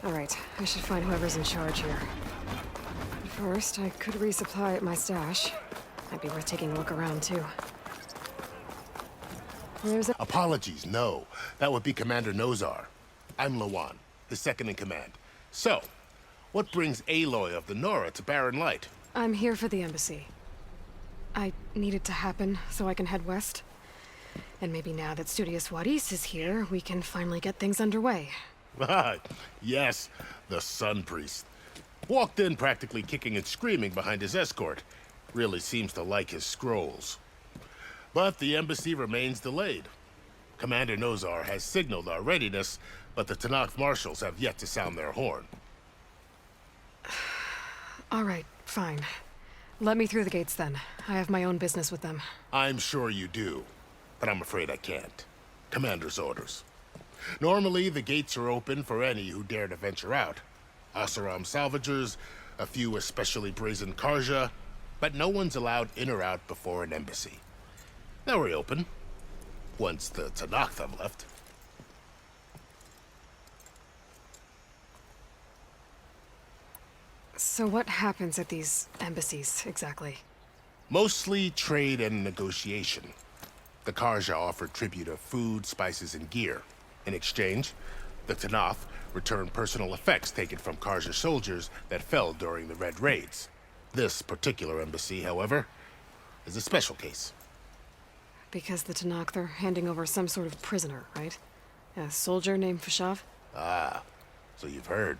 Alright, I should find whoever's in charge here. But first, I could resupply at my stash. Might be worth taking a look around, too. There's a— Apologies, no. That would be Commander Nozar. I'm Lawan, his second-in-command. So, what brings Aloy of the Nora to Barren Light? I'm here for the embassy. I need it to happen so I can head west. And maybe now that Studious Wadis is here, we can finally get things underway. Yes, the Sun Priest. Walked in practically kicking and screaming behind his escort. Really seems to like his scrolls. But the embassy remains delayed. Commander Nozar has signaled our readiness, but the Tenakth marshals have yet to sound their horn. All right, fine. Let me through the gates then. I have my own business with them. I'm sure you do, but I'm afraid I can't. Commander's orders. Normally, the gates are open for any who dare to venture out. Oseram salvagers, a few especially brazen Karja, but no one's allowed in or out before an embassy. They'll reopen, once the Tenakth have left. So what happens at these embassies, exactly? Mostly trade and negotiation. The Karja offer tribute of food, spices, and gear. In exchange, the Tenakth return personal effects taken from Karja soldiers that fell during the Red Raids. This particular embassy, however, is a special case. Because the Tenakth are handing over some sort of prisoner, right? A soldier named Fashav? Ah, so you've heard.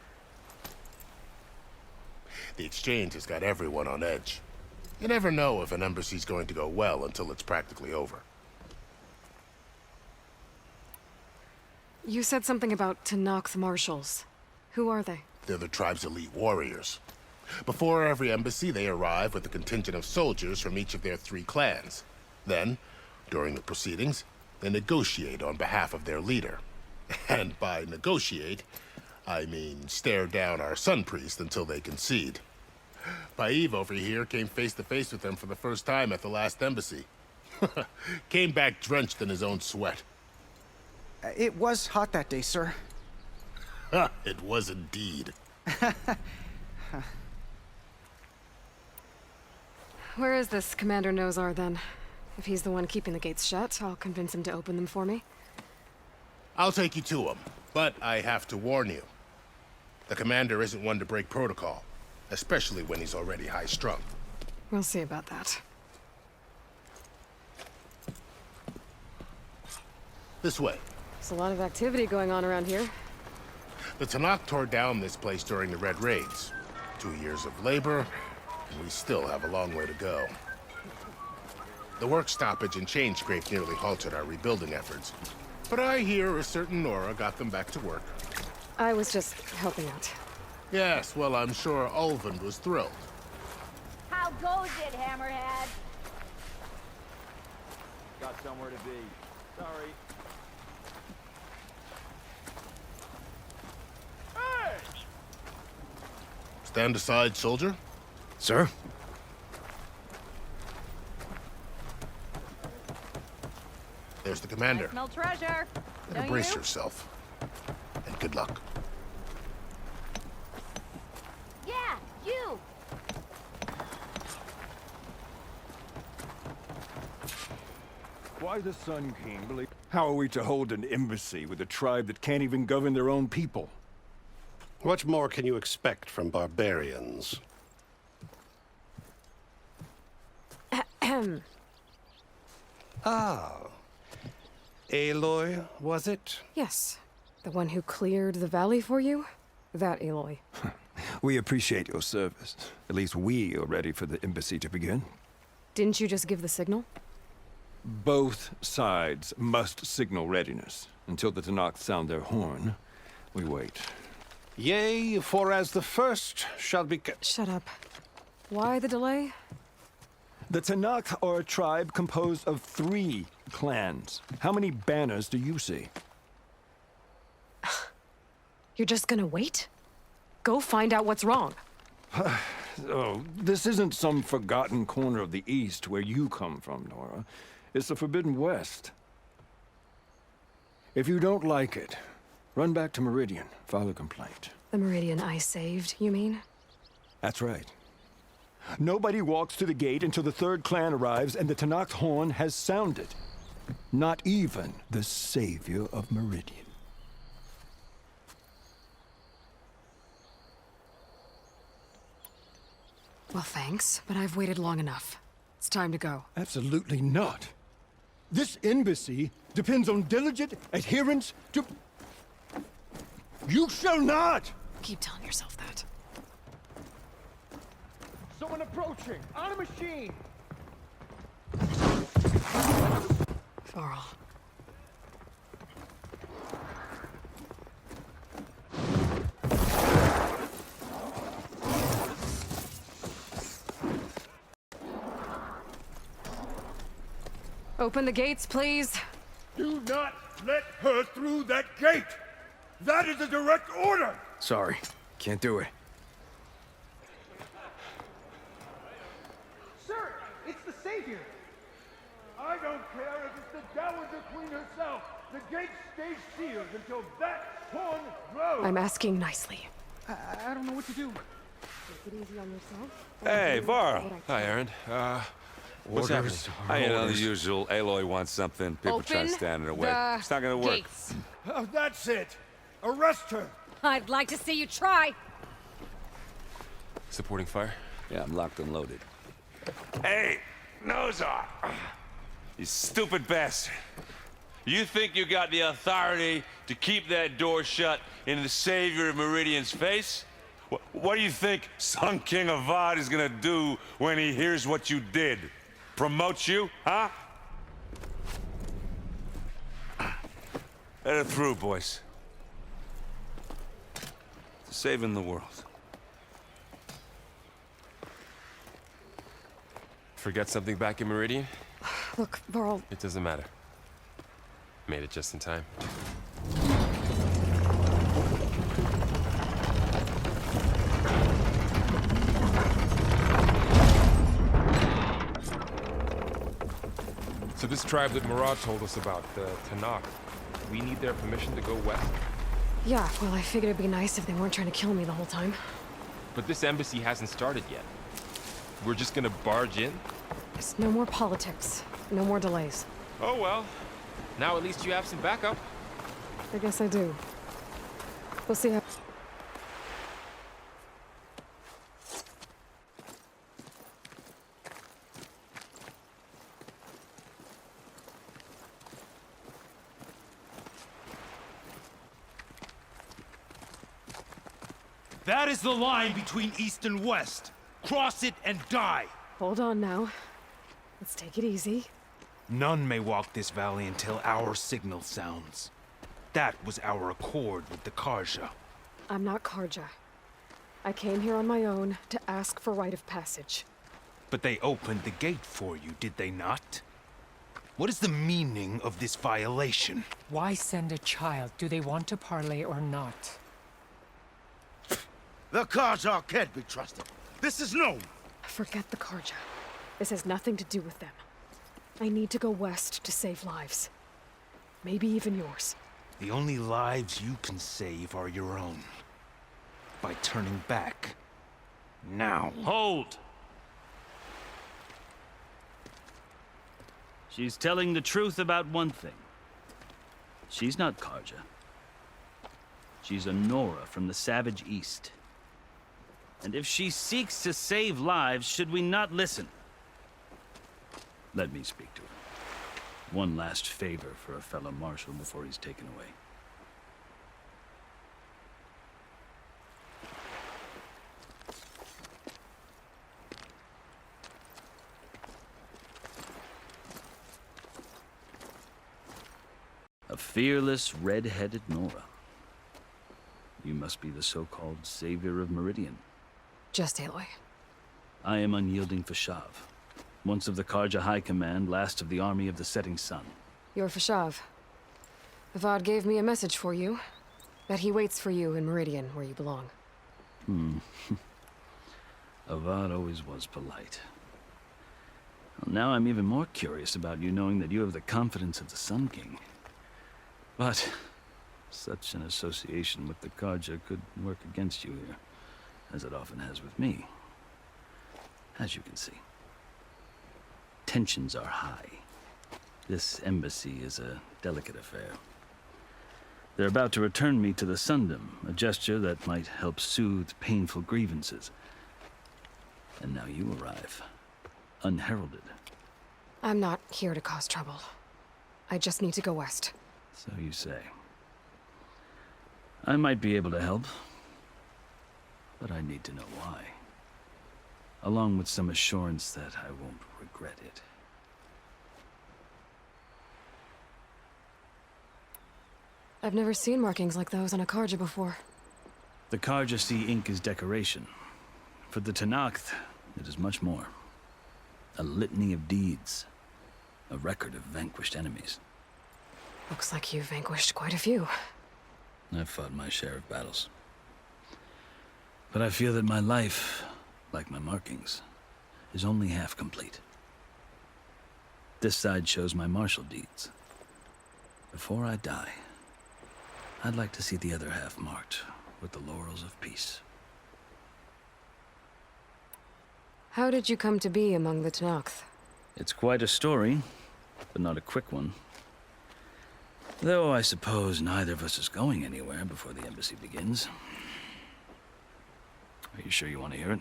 The exchange has got everyone on edge. You never know if an embassy's going to go well until it's practically over. You said something about Tenakth marshals. Who are they? They're the tribe's elite warriors. Before every embassy, they arrive with a contingent of soldiers from each of their 3 clans. Then, during the proceedings, they negotiate on behalf of their leader. And by negotiate, I mean stare down our Sun Priest until they concede. Paiv over here came face to face with them for the first time at the last embassy. Came back drenched in his own sweat. It was hot that day, sir. It was indeed. Where is this Commander Nozar, then? If he's the one keeping the gates shut, I'll convince him to open them for me. I'll take you to him, but I have to warn you. The commander isn't one to break protocol, especially when he's already high-strung. We'll see about that. This way. There's a lot of activity going on around here. The Tenakth tore down this place during the Red Raids. 2 years of labor, and we still have a long way to go. The work stoppage and chain scrape nearly halted our rebuilding efforts. But I hear a certain Nora got them back to work. I was just helping out. Yes, well, I'm sure Ulvund was thrilled. How goes it, Hammerhead? Got somewhere to be. Sorry. Hey! Stand aside, soldier. Sir? There's the commander. I smell treasure. Better Don't brace you? yourself. And good luck. Yeah, you. Why the Sun King believe... How are we to hold an embassy with a tribe that can't even govern their own people? What more can you expect from barbarians? Ah. Aloy, was it? Yes. The one who cleared the valley for you? That Aloy. We appreciate your service. At least we are ready for the embassy to begin. Didn't you just give the signal? Both sides must signal readiness. Until the Tenakth sound their horn, we wait. Yea, for as the first shall be... Shut up. Why the delay? The Tenakth are a tribe composed of 3 clans. How many banners do you see? You're just gonna wait? Go find out what's wrong. Oh, this isn't some forgotten corner of the East where you come from, Nora. It's the Forbidden West. If you don't like it, Run back to Meridian, file a complaint. The Meridian I saved, you mean? That's right. Nobody walks to the gate until the third clan arrives and the Tenakth horn has sounded. Not even the savior of Meridian. Well, thanks, but I've waited long enough. It's time to go. Absolutely not. This embassy depends on diligent adherence to... You shall not! Keep telling yourself that. Someone approaching! On a machine! Varl. Open the gates, please. Do not let her through that gate! That is a direct order! Sorry, can't do it. Sir, it's the Savior. I don't care if it's the Dowager Queen herself. The gate stays sealed until that horn blows. I'm asking nicely. I don't know what to do. Take it easy on yourself. Hey, Varl. Hi, Aaron. What's happening? Orders. You know, the usual. Aloy wants something. People try to Open stand in her way. the It's not gonna work. gates. Oh, that's it! Arrest her! I'd like to see you try. Supporting fire? Yeah, I'm locked and loaded. Hey, Nozar! You stupid bastard. You think you got the authority to keep that door shut in the savior of Meridian's face? What do you think Sun King Avad is gonna do when he hears what you did? Promote you, huh? Let her through, boys. To saving the world. Forget something back in Meridian? Look, Varl, It doesn't matter. Made it just in time. So this tribe that Murad told us about, the Tenakth, we need their permission to go west? yeah, well, I figured it'd be nice if they weren't trying to kill me the whole time. But this embassy hasn't started yet. We're just gonna barge in? There's no more politics. No more delays. Oh well. Now at least you have some backup. I guess I do. We'll see how... That is the line between East and West. Cross it and die. Hold on now. Let's take it easy. None may walk this valley until our signal sounds. That was our accord with the Karja. I'm not Karja. I came here on my own to ask for rite of passage. But they opened the gate for you, did they not? What is the meaning of this violation? Why send a child? Do they want to parley or not? The Karja can't be trusted. This is known. Forget the Karja. This has nothing to do with them. I need to go west to save lives. Maybe even yours. The only lives you can save are your own. By turning back. Now. Hold! She's telling the truth about one thing. She's not Karja. She's a Nora from the Savage East. And if she seeks to save lives, should we not listen? Let me speak to her. One last favor for a fellow marshal before he's taken away. A fearless, red-headed Nora. You must be the so-called savior of Meridian. Just Aloy. I am Unyielding Fashav, once of the Karja High Command, last of the Army of the Setting Sun. You're Fashav. Avad gave me a message for you. That he waits for you in Meridian, where you belong. Avad always was polite. Well, now I'm even more curious about you knowing that you have the confidence of the Sun King. But Such an association with the Carja could work against you here, as it often has with me. As you can see, tensions are high. This embassy is a delicate affair. They're about to return me to the Sundom, a gesture that might help soothe painful grievances. And now you arrive, unheralded. I'm not here to cause trouble. I just need to go west. So you say. I might be able to help, but I need to know why. Along with some assurance that I won't regret it. I've never seen markings like those on a Carja before. The Carja see ink as decoration. For the Tenakth, it is much more. A litany of deeds. A record of vanquished enemies. Looks like you've vanquished quite a few. I've fought my share of battles. But I feel that my life, like my markings, is only half complete. This side shows my martial deeds. Before I die, I'd like to see the other half marked with the laurels of peace. How did you come to be among the Tenakth? It's quite a story, but not a quick one. Though I suppose neither of us is going anywhere before the embassy begins. Are you sure you want to hear it?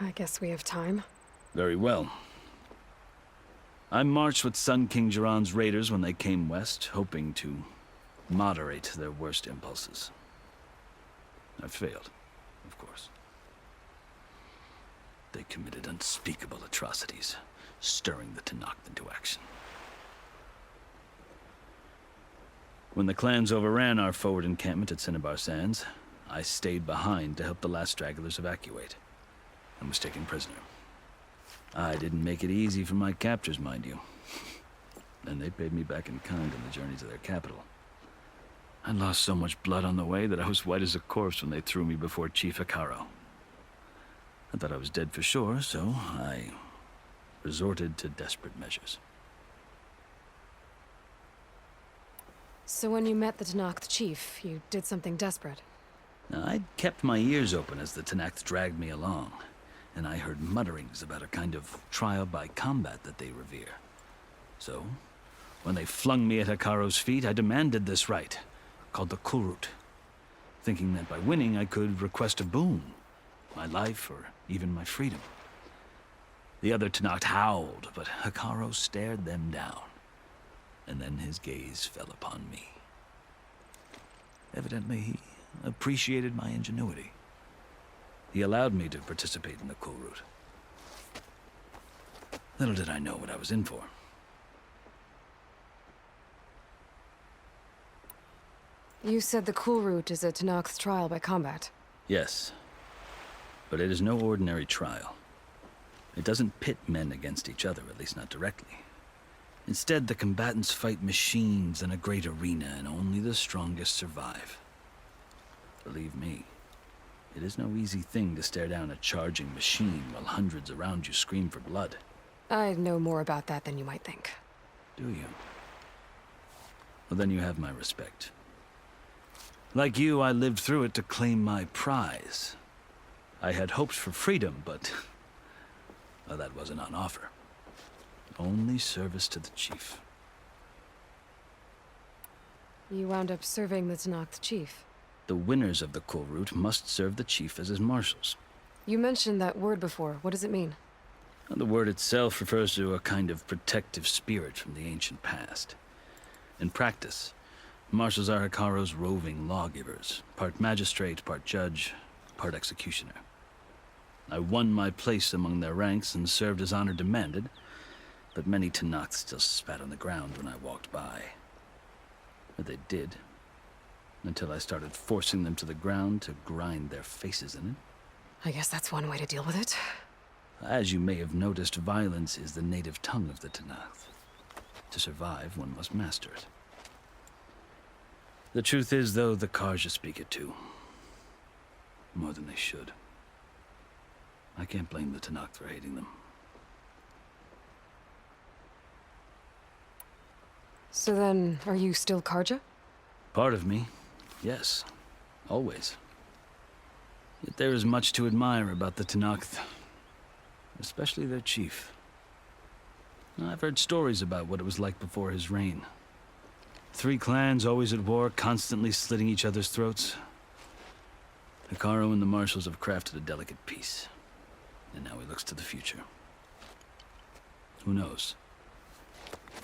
I guess we have time. Very well. I marched with Sun King Jiran's raiders when they came west, hoping to moderate their worst impulses. I failed, of course. They committed unspeakable atrocities, stirring the Tenakth into action. When the clans overran our forward encampment at Cinnabar Sands, I stayed behind to help the last stragglers evacuate, and was taken prisoner. I didn't make it easy for my captors, mind you. And they paid me back in kind on the journey to their capital. I lost so much blood on the way that I was white as a corpse when they threw me before Chief Hekarro. I thought I was dead for sure, so I resorted to desperate measures. So when you met the Tenakth chief, you did something desperate? Now, I'd kept my ears open as the Tenakth dragged me along, and I heard mutterings about a kind of trial by combat that they revere. So, when they flung me at Hekarro's feet, I demanded this right, called the Kulrut, thinking that by winning I could request a boon, my life or even my freedom. The other Tenakth howled, but Hekarro stared them down, and then his gaze fell upon me. Evidently, he appreciated my ingenuity. He allowed me to participate in the Kulrut. Little did I know what I was in for. You said the Kulrut is a Tenakth trial by combat. Yes, but it is no ordinary trial. It doesn't pit men against each other, at least not directly. Instead, the combatants fight machines in a great arena, and only the strongest survive. Believe me, it is no easy thing to stare down a charging machine while hundreds around you scream for blood. I know more about that than you might think. Do you? Well, then you have my respect. Like you, I lived through it to claim my prize. I had hopes for freedom, but well, that wasn't on offer. Only service to the chief. You wound up serving the Tenakth chief. The winners of the Kulrut must serve the chief as his marshals. You mentioned that word before. What does it mean? The word itself refers to a kind of protective spirit from the ancient past. In practice, marshals are Hekarro's roving lawgivers, part magistrate, part judge, part executioner. I won my place among their ranks and served as honor demanded, but many Tenakth still spat on the ground when I walked by. Or they did, until I started forcing them to the ground to grind their faces in it. I guess that's one way to deal with it. As you may have noticed, violence is the native tongue of the Tenakth. To survive, one must master it. The truth is, though, the Carja speak it too. More than they should. I can't blame the Tenakth for hating them. So then, are you still Karja? Part of me, yes. Always. Yet there is much to admire about the Tenakth. Especially their chief. I've heard stories about what it was like before his reign. 3 clans always at war, constantly slitting each other's throats. Hekarro and the Marshals have crafted a delicate peace. And now he looks to the future. Who knows?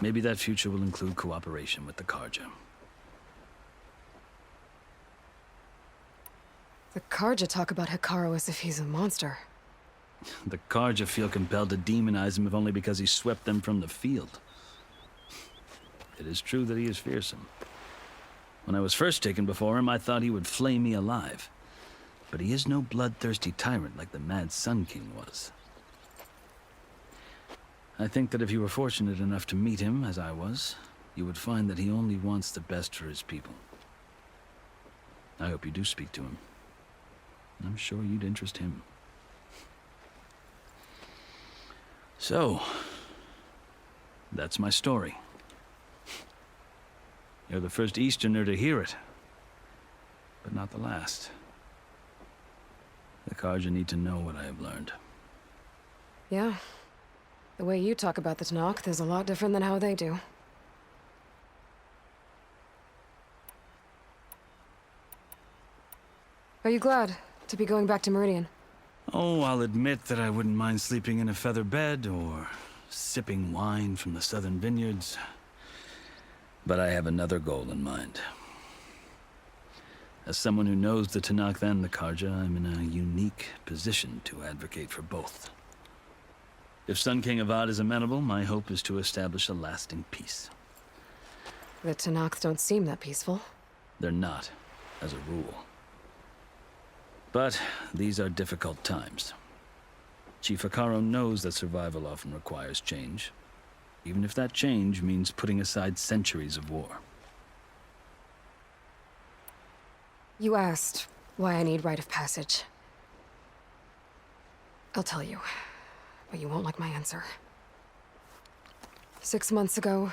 Maybe that future will include cooperation with the Karja. The Karja talk about Hekarro as if he's a monster. The Karja feel compelled to demonize him if only because he swept them from the field. It is true that he is fearsome. When I was first taken before him, I thought he would flay me alive. But he is no bloodthirsty tyrant like the Mad Sun King was. I think that if you were fortunate enough to meet him, as I was, you would find that he only wants the best for his people. I hope you do speak to him. I'm sure you'd interest him. So, that's my story. You're the first Easterner to hear it, but not the last. The Karja need to know what I have learned. Yeah. The way you talk about the Tenakth is a lot different than how they do. Are you glad to be going back to Meridian? Oh, I'll admit that I wouldn't mind sleeping in a feather bed or sipping wine from the southern vineyards. But I have another goal in mind. As someone who knows the Tenakth and the Karja, I'm in a unique position to advocate for both. If Sun King Avad is amenable, my hope is to establish a lasting peace. The Tenakth don't seem that peaceful. They're not, as a rule. But these are difficult times. Chief Hekarro knows that survival often requires change, even if that change means putting aside centuries of war. You asked why I need rite of passage. I'll tell you, but you won't like my answer. 6 months ago,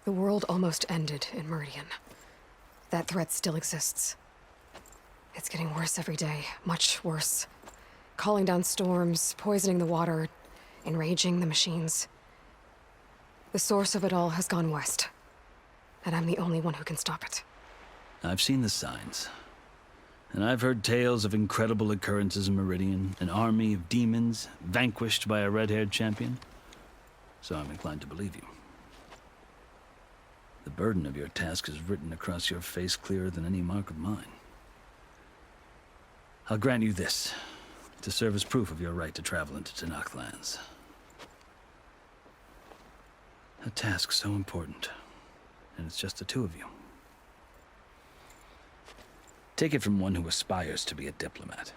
the world almost ended in Meridian. That threat still exists. It's getting worse every day, much worse. Calling down storms, poisoning the water, enraging the machines. The source of it all has gone west, and I'm the only one who can stop it. I've seen the signs. And I've heard tales of incredible occurrences in Meridian, an army of demons vanquished by a red-haired champion. So I'm inclined to believe you. The burden of your task is written across your face clearer than any mark of mine. I'll grant you this, to serve as proof of your right to travel into Tenakth lands. A task so important, and it's just the 2 of you. Take it from one who aspires to be a diplomat.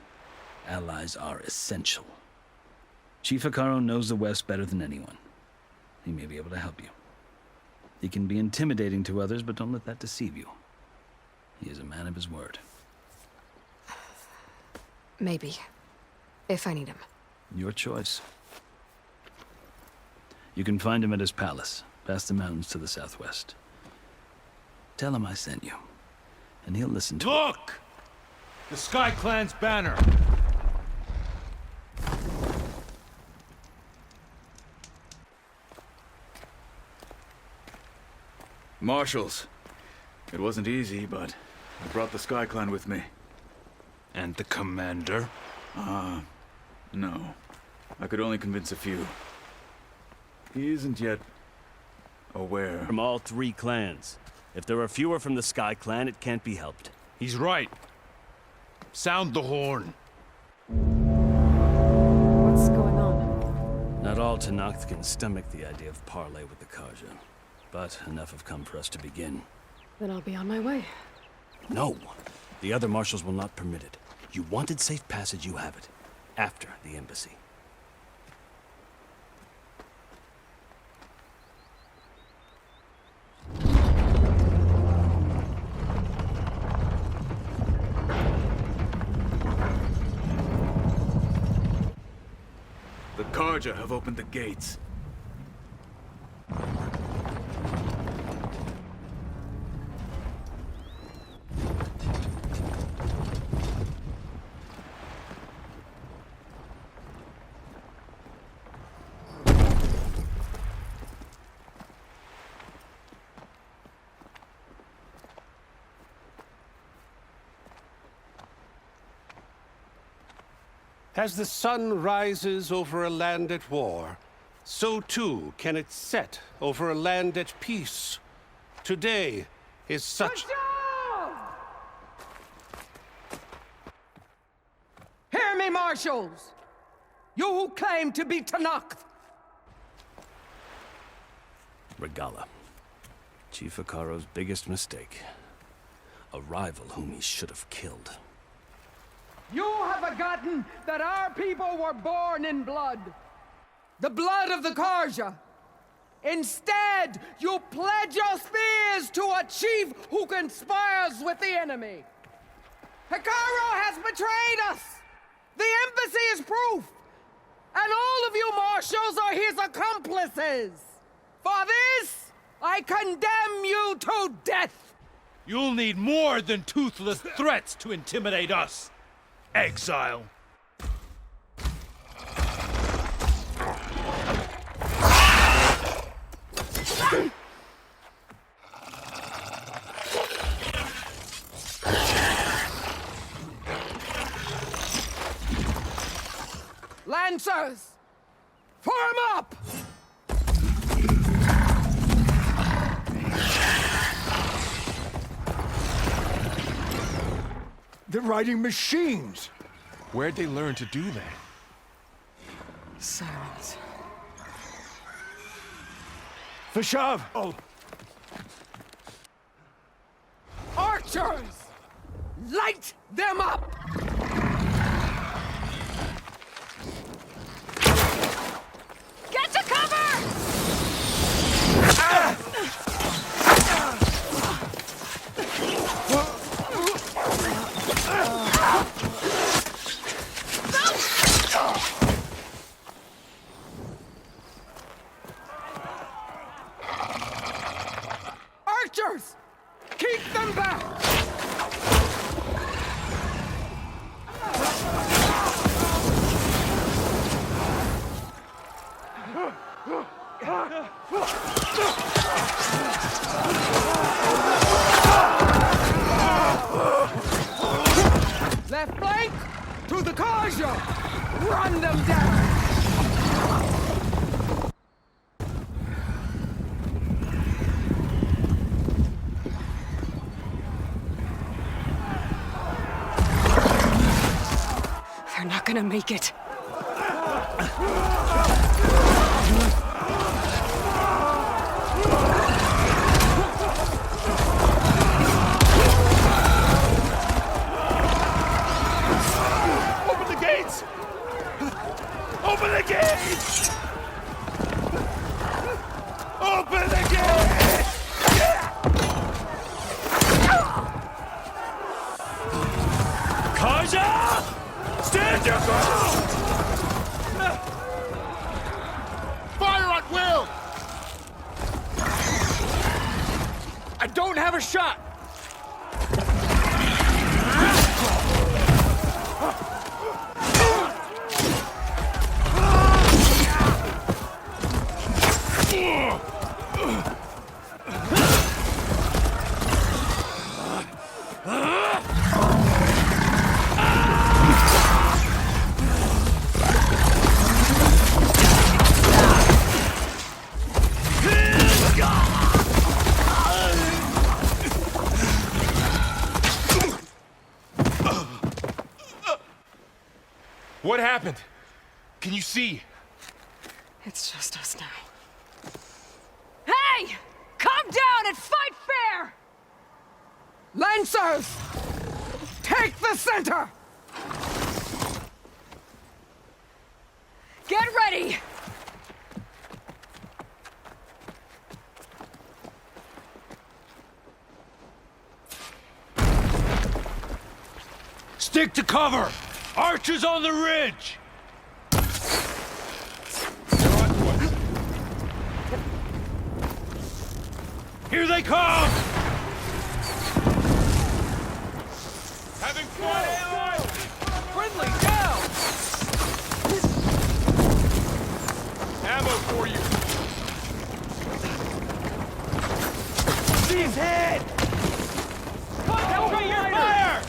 Allies are essential. Chief Hekarro knows the West better than anyone. He may be able to help you. He can be intimidating to others, but don't let that deceive you. He is a man of his word. Maybe. If I need him. Your choice. You can find him at his palace, past the mountains to the southwest. Tell him I sent you, and he'll listen to it. Look! The Sky Clan's banner! Marshals. It wasn't easy, but I brought the Sky Clan with me. And the commander? No. I could only convince a few. He isn't yet aware. From all 3 clans. If there are fewer from the Sky Clan, it can't be helped. He's right. Sound the horn. What's going on? Not all Tenakth can stomach the idea of parley with the Karja. But enough have come for us to begin. Then I'll be on my way. No! The other marshals will not permit it. You wanted safe passage, you have it. After the embassy. The Karja have opened the gates. As the sun rises over a land at war, so too can it set over a land at peace. Today is such... Hear me, marshals! You who claim to be Tenakth! Regala. Chief Hekarro's biggest mistake. A rival whom he should have killed. You have forgotten that our people were born in blood. The blood of the Carja. Instead, you pledge your spears to a chief who conspires with the enemy. Hekarro has betrayed us! The embassy is proof! And all of you marshals are his accomplices! For this, I condemn you to death! You'll need more than toothless threats to intimidate us, exile. Lancers! Form up! They're riding machines! Where'd they learn to do that? Sirens. Fashav! Oh. Archers! Light them up! Get to cover! Archers! Keep them back! Left flank! To the Carja! Run them down! They're not gonna make it. Open the gates! Open the gates! Open the gates! Carja! Stand your ground! Fire at will! I don't have a shot! What happened? Can you see? It's just us now. Hey! Calm down and fight fair! Lancers! Take the center! Get ready! Stick to cover! Archers on the ridge! Here they come! Having fun, Aloy! Friendly down! Ammo for you! See his head! Cover your fire!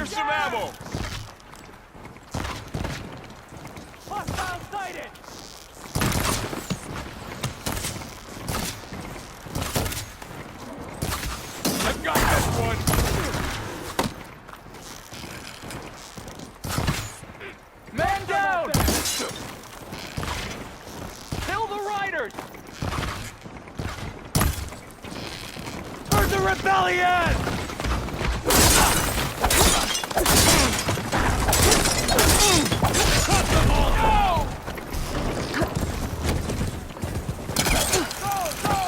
some ammo! Hostile sighted! I've got this one! Man down! Kill the riders! For the rebellion! Cut them all out! Go, go!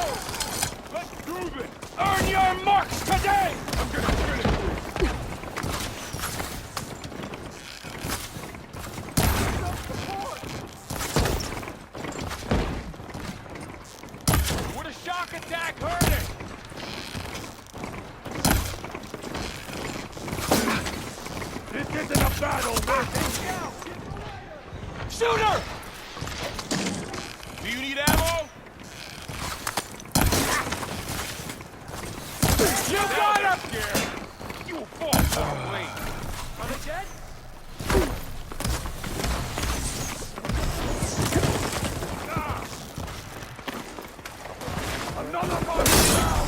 Let's prove it! Earn your marks today! I'm gonna get it! Would a shock attack hurt it? This isn't a battle, Shooter! Do you need ammo? You got him! You will fall far away. Are they dead? Another one down!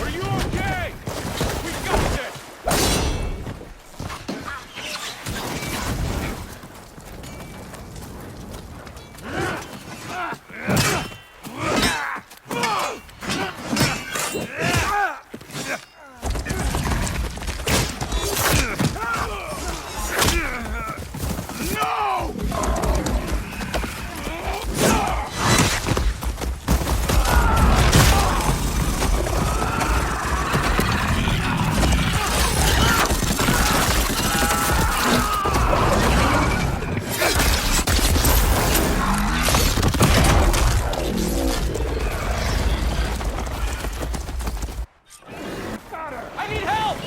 Are you okay? We got this! I need help!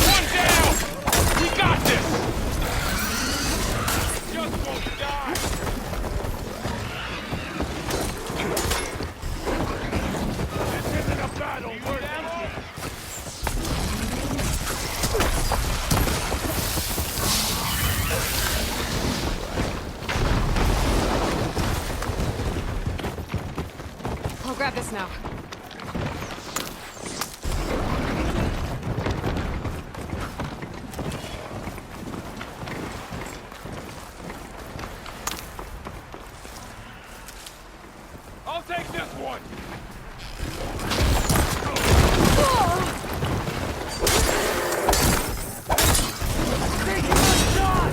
One down! We got this! Just won't die! This isn't a battle, we're down. I'll grab this now. I'll take this one! Taking one shot!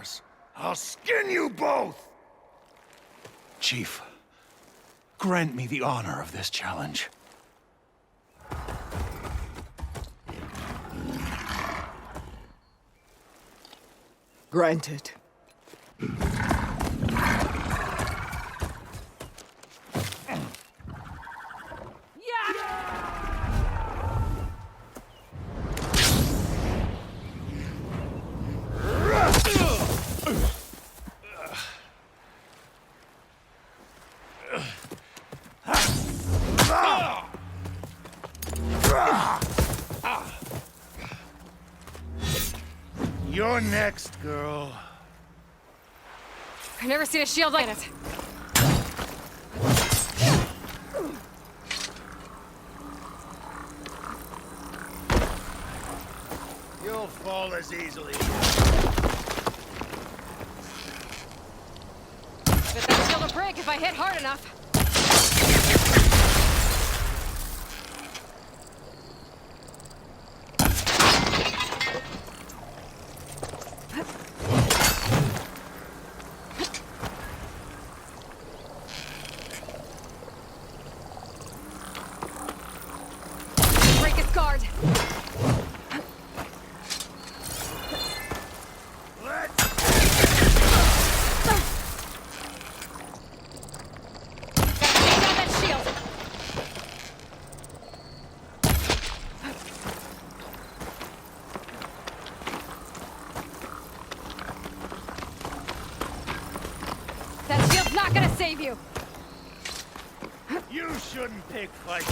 traitors! I'll skin you both! Chief, grant me the honor of this challenge. Granted. You're next, girl. I've never seen a shield like it. You'll fall as easily. Bet that shield will break if I hit hard enough. Break its guard. That shield's not gonna save you! You shouldn't pick fights.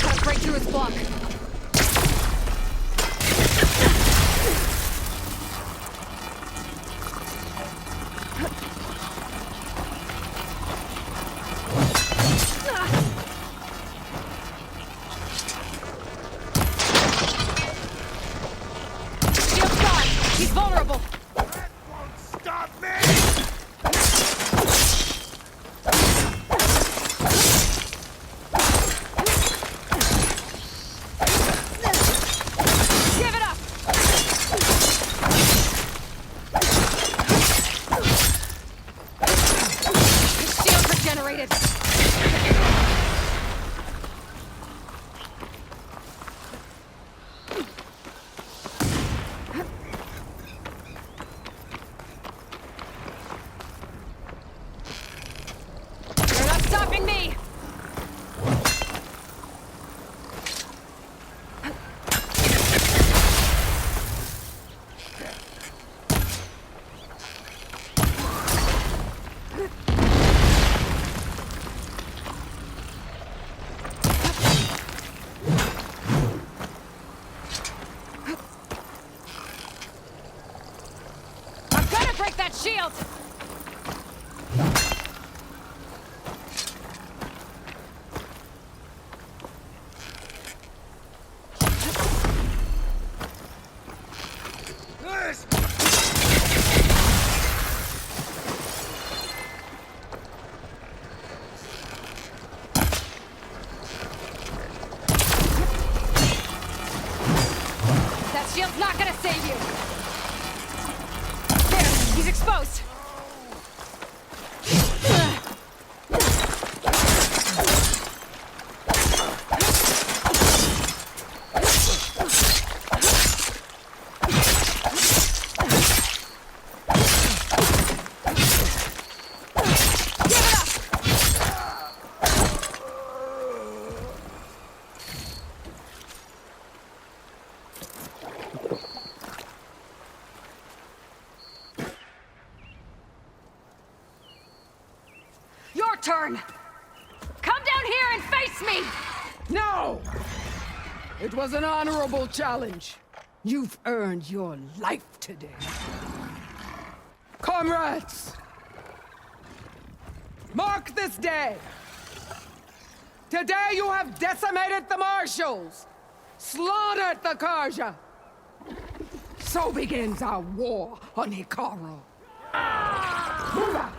Gotta break through his block. Shield's gone! He's vulnerable! That won't stop me! Give it up! His shield's regenerated! You're not stopping me! I'm gonna break that shield! That shield's not gonna save you! There, he's exposed! Give it up! Your turn! Come down here and face me! No! It was an honorable challenge. You've earned your life today. Comrades! Mark this day! Today you have decimated the Marshals! Slaughtered the Karja! So begins our war on Hikaru. Move out!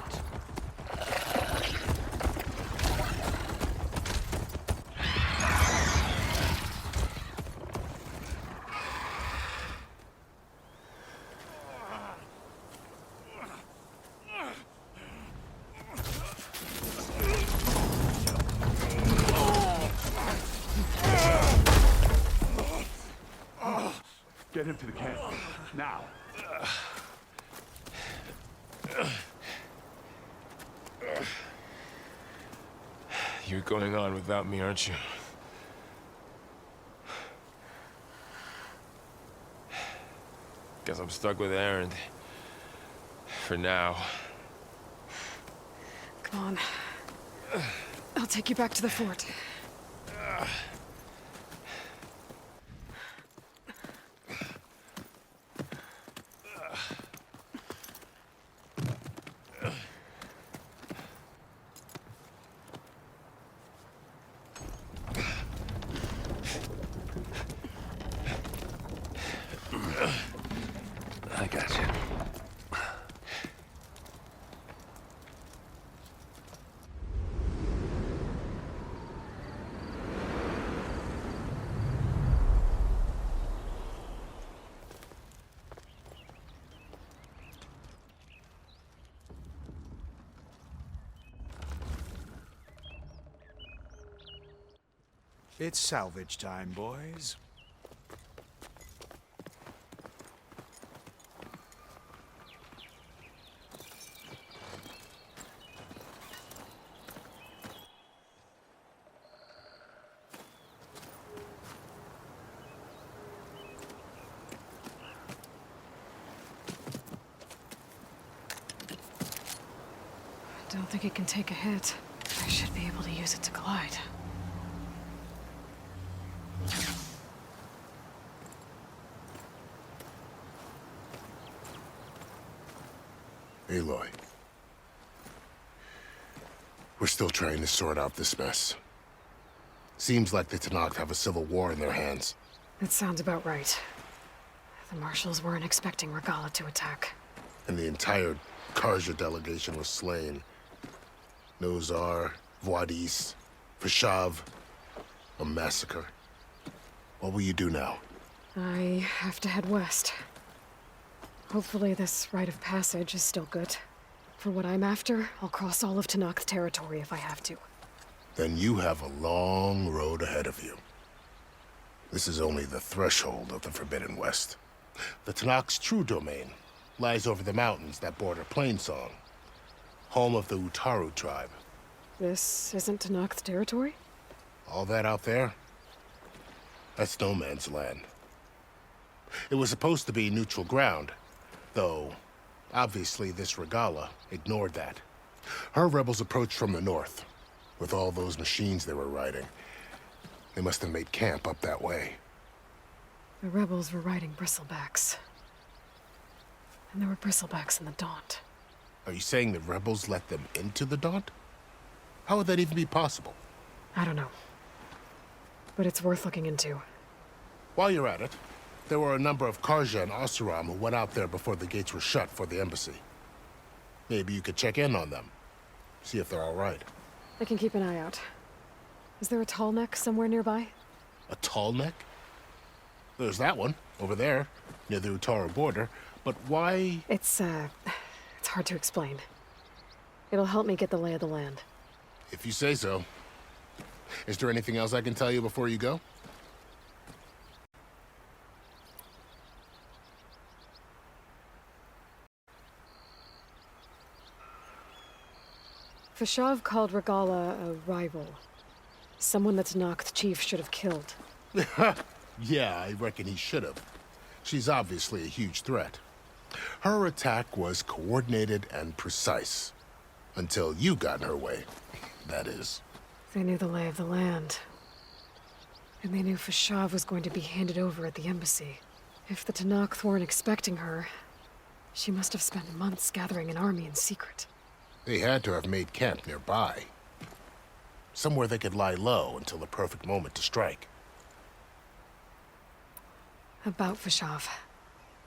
Get him to the camp. Now. You're going on without me, aren't you? Guess I'm stuck with Erend. For now. Come on. I'll take you back to the fort. I got you. It's salvage time, boys. Don't think it can take a hit. I should be able to use it to glide. Aloy. We're still trying to sort out this mess. Seems like the Tenakth have a civil war in their hands. That sounds about right. The Marshals weren't expecting Regalla to attack. And the entire Carja delegation was slain. Nozar, Vuadis, Fashav. A massacre. What will you do now? I have to head west. Hopefully this rite of passage is still good. For what I'm after, I'll cross all of Tenakth territory if I have to. Then you have a long road ahead of you. This is only the threshold of the Forbidden West. The Tenakth's true domain lies over the mountains that border Plainsong, home of the Utaru tribe. This isn't Tenakth territory? All that out there? That's no man's land. It was supposed to be neutral ground, though obviously this Regalla ignored that. Her rebels approached from the north, with all those machines they were riding. They must have made camp up that way. The rebels were riding bristlebacks. And there were bristlebacks in the Daunt. Are you saying the rebels let them into the Daunt? How would that even be possible? I don't know. But it's worth looking into. While you're at it, there were a number of Carja and Oseram who went out there before the gates were shut for the embassy. Maybe you could check in on them. See if they're all right. I can keep an eye out. Is there a tall neck somewhere nearby? A tall neck? There's that one, over there, near the Utaru border. But why? It's hard to explain. It'll help me get the lay of the land. If you say so. Is there anything else I can tell you before you go? Fashav called Regalla a rival. Someone the Tenakth chief should have killed. Yeah, I reckon he should have. She's obviously a huge threat. Her attack was coordinated and precise. Until you got in her way, that is. They knew the lay of the land. And they knew Fashav was going to be handed over at the embassy. If the Tenakth weren't expecting her, she must have spent months gathering an army in secret. They had to have made camp nearby. Somewhere they could lie low until the perfect moment to strike. About Fashav.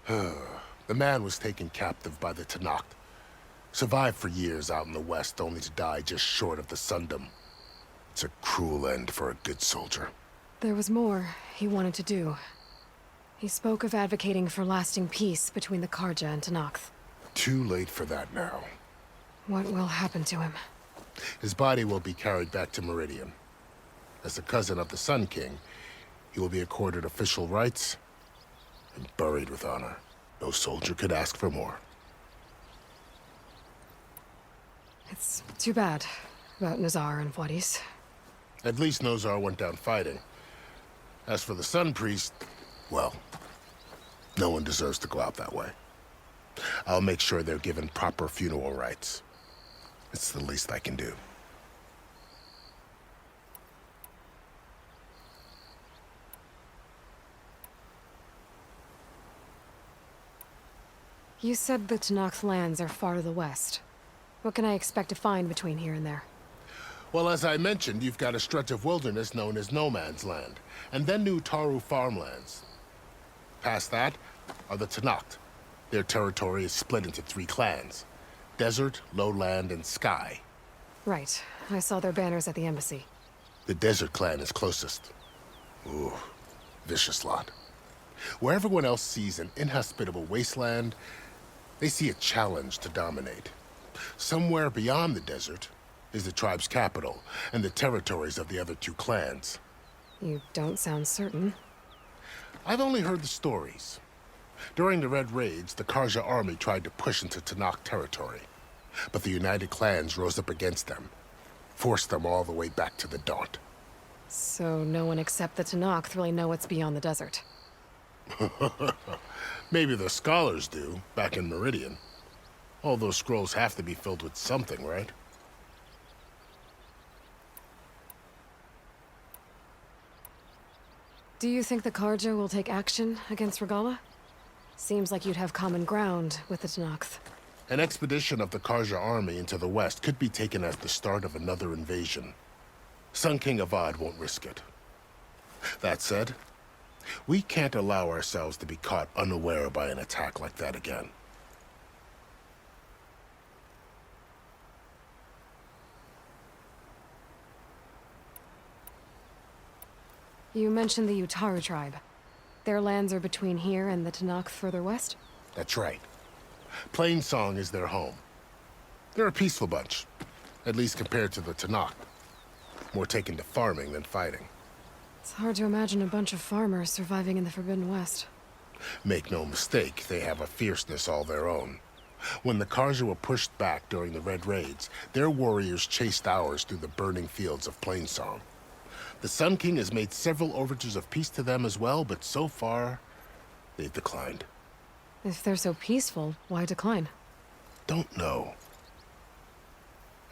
The man was taken captive by the Tenakth. Survived for years out in the west, only to die just short of the Sundom. It's a cruel end for a good soldier. There was more he wanted to do. He spoke of advocating for lasting peace between the Carja and Tenakth. Too late for that now. What will happen to him? His body will be carried back to Meridian. As the cousin of the Sun King, he will be accorded official rights and buried with honor. No soldier could ask for more. It's too bad about Nazar and Wadis. At least Nozar went down fighting. As for the Sun Priest, well, no one deserves to go out that way. I'll make sure they're given proper funeral rites. It's the least I can do. You said the Tenakth lands are far to the west. What can I expect to find between here and there? Well, as I mentioned, you've got a stretch of wilderness known as No Man's Land, and then New Taru farmlands. Past that are the Tenakth. Their territory is split into 3 clans: Desert, Lowland, and Sky. Right. I saw their banners at the embassy. The Desert clan is closest. Ooh, vicious lot. Where everyone else sees an inhospitable wasteland, they see a challenge to dominate. Somewhere beyond the desert is the tribe's capital and the territories of the other 2 clans. You don't sound certain. I've only heard the stories. During the Red Raids, the Karja army tried to push into Tenakth territory, but the United Clans rose up against them, forced them all the way back to the Daunt. So no one except the Tenakth really know what's beyond the desert. Maybe the scholars do, back in Meridian. All those scrolls have to be filled with something, right? Do you think the Karja will take action against Regalla? Seems like you'd have common ground with the Tenakth. An expedition of the Karja army into the west could be taken as the start of another invasion. Sun King Avad won't risk it. That said, we can't allow ourselves to be caught unaware by an attack like that again. You mentioned the Utaru tribe. Their lands are between here and the Tenakth further west? That's right. Plainsong is their home. They're a peaceful bunch, at least compared to the Tenakth. More taken to farming than fighting. It's hard to imagine a bunch of farmers surviving in the Forbidden West. Make no mistake, they have a fierceness all their own. When the Karja were pushed back during the Red Raids, their warriors chased ours through the burning fields of Plainsong. The Sun King has made several overtures of peace to them as well, but so far, they've declined. If they're so peaceful, why decline? Don't know.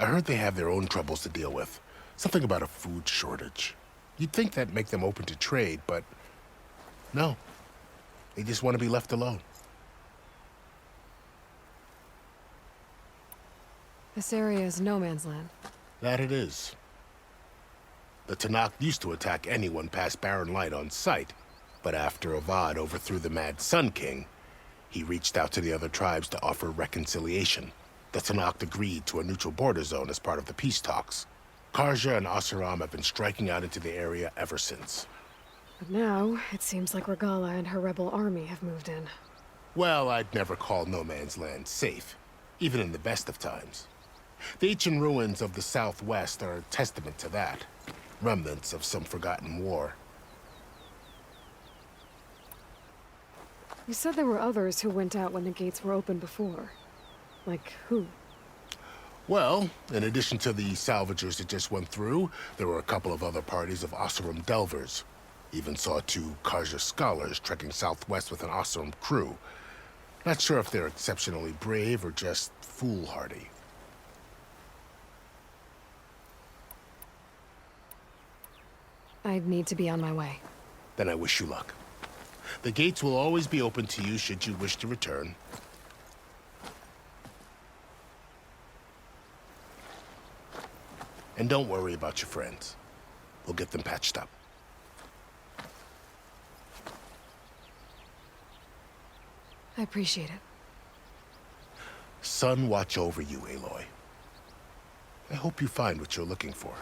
I heard they have their own troubles to deal with. Something about a food shortage. You'd think that'd make them open to trade, but no. They just want to be left alone. This area is no man's land. That it is. The Tenakth used to attack anyone past Barren Light on sight, but after Avad overthrew the Mad Sun King, he reached out to the other tribes to offer reconciliation. The Tenakth agreed to a neutral border zone as part of the peace talks. Karja and Oseram have been striking out into the area ever since. But now, it seems like Regalla and her rebel army have moved in. Well, I'd never call No Man's Land safe, even in the best of times. The ancient ruins of the Southwest are a testament to that. Remnants of some forgotten war. You said there were others who went out when the gates were open before. Like who? Well, in addition to the salvagers that just went through, there were a couple of other parties of Oseram delvers. Even saw 2 Karja scholars trekking southwest with an Oseram crew. Not sure if they're exceptionally brave or just foolhardy. I'd need to be on my way. Then I wish you luck. The gates will always be open to you should you wish to return. And don't worry about your friends. We'll get them patched up. I appreciate it. Sun watch over you, Aloy. I hope you find what you're looking for.